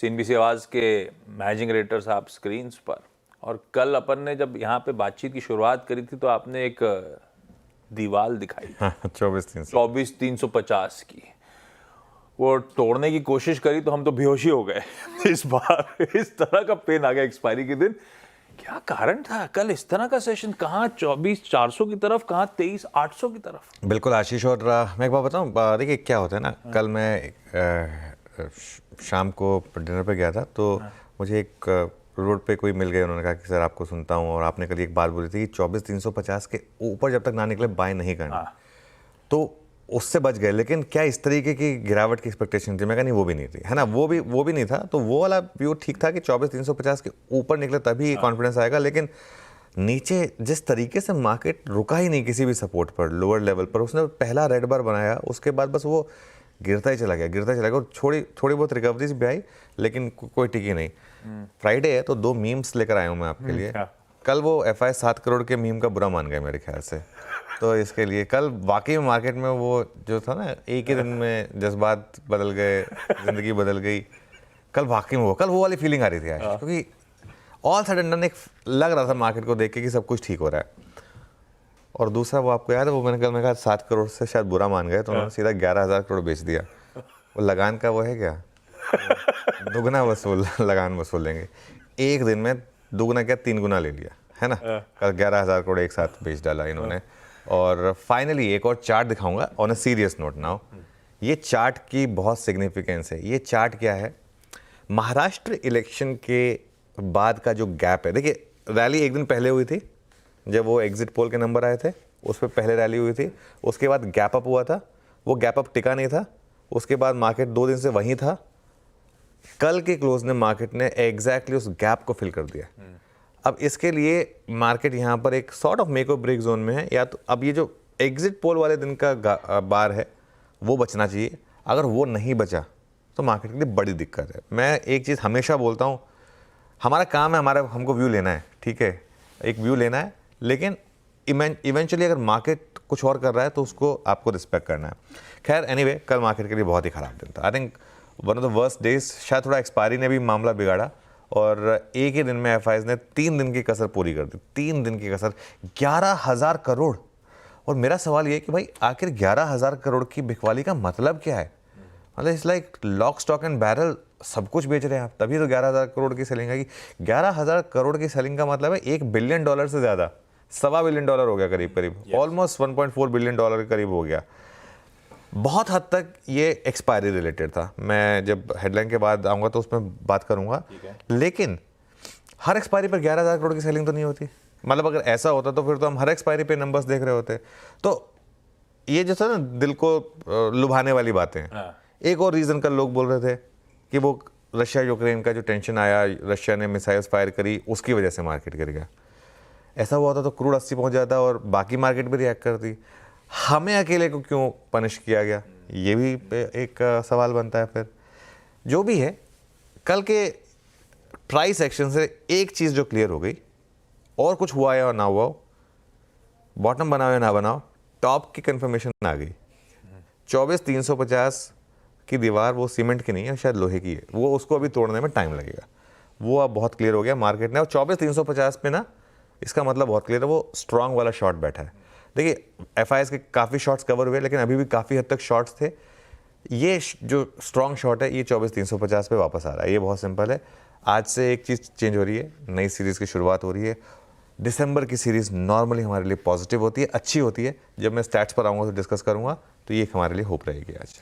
CNBC आवाज़ के managing editor साहब स्क्रीन पर, और कल अपन ने जब यहाँ पे बातचीत की शुरुआत करी थी तो आपने एक दीवार दिखाई थी 24,350 की, वो तोड़ने की कोशिश करी तो हम तो बेहोशी हो गए। इस बार इस तरह का पेन आ गया एक्सपायरी के दिन, क्या कारण था कल इस तरह का सेशन? कहाँ 24,400 की तरफ, कहाँ 23,800 की तरफ। बिल्कुल आशीष, और मैं एक बात बताऊँ, देखिए क्या होता है ना, कल मैं शाम को डिनर पे गया था तो मुझे एक रोड पे कोई मिल गए, उन्होंने कहा कि सर आपको सुनता हूँ और आपने कल एक बात बोली थी कि 24,350 के ऊपर जब तक ना निकले बाय नहीं करना, तो उससे बच गए। लेकिन क्या इस तरीके की गिरावट की एक्सपेक्टेशन थी? मैं कहा नहीं, वो भी नहीं थी, है ना, वो भी नहीं था। तो वो वाला व्यू ठीक था कि 24,350 के ऊपर निकले तभी कॉन्फिडेंस आएगा, लेकिन नीचे जिस तरीके से मार्केट रुका ही नहीं किसी भी सपोर्ट पर, लोअर लेवल पर, उसने पहला रेड बार बनाया, उसके बाद बस वो गिरता ही चला गया और थोड़ी बहुत रिकवरीज भी आई, लेकिन कोई टिकी नहीं। फ्राइडे है तो 2 मीम्स लेकर आया हूँ मैं आपके लिए। कल वो FI 7 करोड़ के मीम का बुरा मान गए मेरे ख्याल से, तो इसके लिए कल वाकई में मार्केट में वो जो था ना, एक ही दिन में जज्बात बदल गए, ज़िंदगी बदल गई। कल वाकई में कल वो वाली फीलिंग आ रही थी आज, क्योंकि ऑल सडन एक लग रहा था मार्केट को देख के कि सब कुछ ठीक हो रहा है। और दूसरा वो आपको याद है, वो मैंने कहा 7 करोड़ से शायद बुरा मान गए, तो उन्होंने सीधा 11,000 करोड़ बेच दिया। वो लगान का वो है क्या, दुगना वसूल लगान वसूल लेंगे। एक दिन में दुगना क्या 3 गुना ले लिया, है ना। कल 11,000 करोड़ एक साथ बेच डाला इन्होंने। और फाइनली एक और चार्ट दिखाऊंगा on a serious note now. ये चार्ट की बहुत सिग्निफिकेंस है। ये चार्ट क्या है, महाराष्ट्र इलेक्शन के बाद का जो गैप है। देखिए रैली एक दिन पहले हुई थी, जब वो एग्जिट पोल के नंबर आए थे उस पर पहले रैली हुई थी, उसके बाद गैप अप हुआ था, वो गैप अप टिका नहीं था, उसके बाद मार्केट 2 दिन से वहीं था। कल के क्लोज ने मार्केट ने एग्जैक्टली उस गैप को फिल कर दिया। अब इसके लिए मार्केट यहाँ पर एक सॉर्ट ऑफ मेक और ब्रेक जोन में है। या तो अब ये जो एग्जिट पोल वाले दिन का बार है वो बचना चाहिए, अगर वो नहीं बचा तो मार्केट के लिए बड़ी दिक्कत है। मैं एक चीज़ हमेशा बोलता हूँ, हमारा काम है, हमको व्यू लेना है, ठीक है, एक व्यू लेना है, लेकिन इवेंचुअली अगर मार्केट कुछ और कर रहा है तो उसको आपको रिस्पेक्ट करना है। खैर एनीवे, कल मार्केट के लिए बहुत ही ख़राब दिन था। I think one of the worst days. शायद थोड़ा एक्सपायरी ने भी मामला बिगाड़ा, और एक ही दिन में FIs ने 3 दिन की कसर पूरी कर दी। 3 दिन की कसर, 11,000 करोड़। और मेरा सवाल ये है कि भाई आखिर 11,000 करोड़ की बिकवाली का मतलब क्या है? मतलब it's like lock stock and barrel, सब कुछ बेच रहे हैं आप, तभी तो 11,000 करोड़ की सेलिंग आएगी। 11,000 करोड़ की सेलिंग का मतलब है $1 बिलियन से ज़्यादा, $1.25 बिलियन हो गया करीब, ऑलमोस्ट $1.4 बिलियन के करीब हो गया। बहुत हद तक ये एक्सपायरी रिलेटेड था। मैं जब हेडलाइन के बाद आऊँगा तो उसमें बात करूँगा, लेकिन हर एक्सपायरी पर 11,000 करोड़ की सेलिंग तो नहीं होती। मतलब अगर ऐसा होता तो फिर तो हम हर एक्सपायरी पे नंबर्स देख रहे होते। तो ये जो था ना, दिल को लुभाने वाली बातें। एक और रीज़न कल लोग बोल रहे थे कि वो रशिया यूक्रेन का जो टेंशन आया, रशिया ने मिसाइल्स फायर करी, उसकी वजह से मार्केट गिर गया। ऐसा हुआ था तो क्रूड 80 पहुंच जाता और बाकी मार्केट भी रिएक्ट करती। हमें अकेले को क्यों पनिश किया गया, ये भी एक सवाल बनता है। फिर जो भी है, कल के प्राइस एक्शन से एक चीज़ जो क्लियर हो गई, और कुछ हुआ या ना हुआ, बॉटम बनाओ या ना बनाओ, टॉप की कंफर्मेशन आ गई। 24,350 की दीवार वो सीमेंट की नहीं है, शायद लोहे की है। वो उसको अभी तोड़ने में टाइम लगेगा। वो अब बहुत क्लियर हो गया मार्केट ने। और 24,350 पे ना, इसका मतलब बहुत क्लियर है, वो स्ट्रांग वाला शॉर्ट बैठा है। देखिए FIs के काफ़ी शॉर्ट्स कवर हुए, लेकिन अभी भी काफ़ी हद तक शॉर्ट्स थे। ये जो स्ट्रांग शॉर्ट है, ये 24,350 पे वापस आ रहा है। ये बहुत सिंपल है। आज से एक चीज़ चेंज हो रही है, नई सीरीज़ की शुरुआत हो रही है। दिसंबर की सीरीज़ नॉर्मली हमारे लिए पॉजिटिव होती है, अच्छी होती है। जब मैं स्टैट्स पर आऊँगा तो डिस्कस करूँगा, तो ये हमारे लिए होप रहेगी आज।